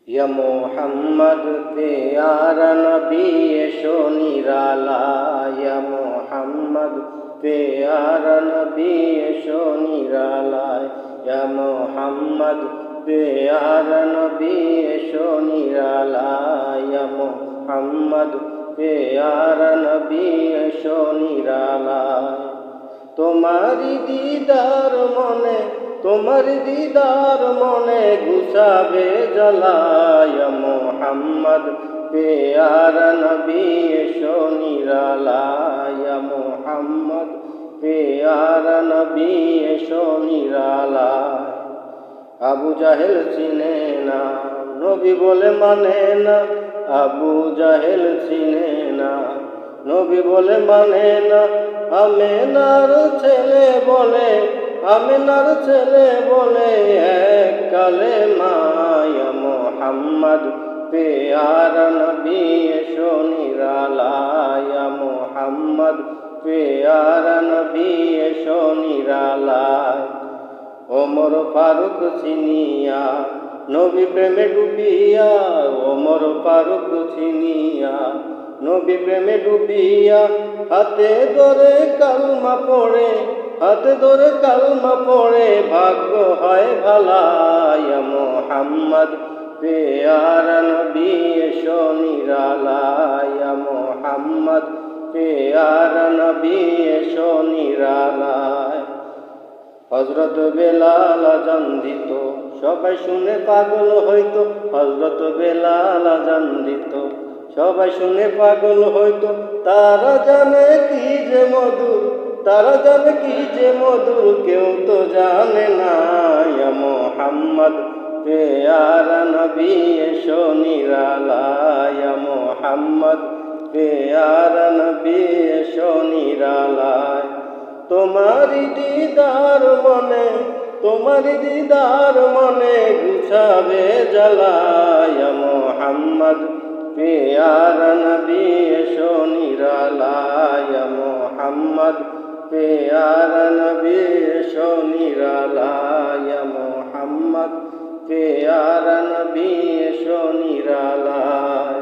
या मोहम्मद प्यारा नबी एशो निराला, या मोहम्मद प्यारा नबी एशो निराला, या मोहम्मद प्यारा नबी एशो निराला, या मोहम्मद प्यारा नबी एशो निराला। তোমারি দিদার মনে, তোমারি দিদার মনে ঘুষাবে জ্বালায় মোহাম্মদ প্যারা নবী এসো নিরালায়, মোহাম্মদ প্যারা নবী এসো নিরালায়। আবু জাহেল চিনে না, নবী বলে মানে না, আবু জাহেল চিনে না, নবী বলে মানে না। আমেনার ছেলে বলে, আমেনার ছেলে বলে এক কালেমা, ইয়া মোহাম্মদ প্যারা নবী এসো নিরালায়, ইয়া মোহাম্মদ প্যারা নবী এসো নিরালায়। ওমর ফারুক চিনিয়া নবী প্রেমে ডুবিয়া, ওমর ফারুক চিনিয়া নবী প্রেমে ডুবিয়া, হাতে ধরে কালমা পড়ে, হাতে ধরে কালমা পড়ে ভাগ্য হয় ভালা, ইয়া মোহাম্মদ প্যারা নবী এসো নিরালায়, ইয়া মোহাম্মদ প্যারা নবী এসো নিরালায়। হযরত বেলাল আযান দিত, সবাই শুনে পাগল হইতো, হযরত বেলাল আযান দিত, সবাই শুনে পাগল হইতো। তারা জানে কি যে মধুর, তারা জানে কি যে মধুর, কেউ তো জানে না, ইয়া মোহাম্মদ প্যারা নবী এসো নিরালায়, ইয়া মোহাম্মদ প্যারা নবী এসো নিরালায়। তোমারি দিদার মনে, তোমারি দিদার মনে ঘুচাবে জ্বালায়, ইয়া মোহাম্মদ প্যারা নবী এসো নিরালায়, ইয়া মোহাম্মদ প্যারা নবী এসো নিরালায়, ইয়া মোহাম্মদ প্যারা নবী এসো নিরালায়।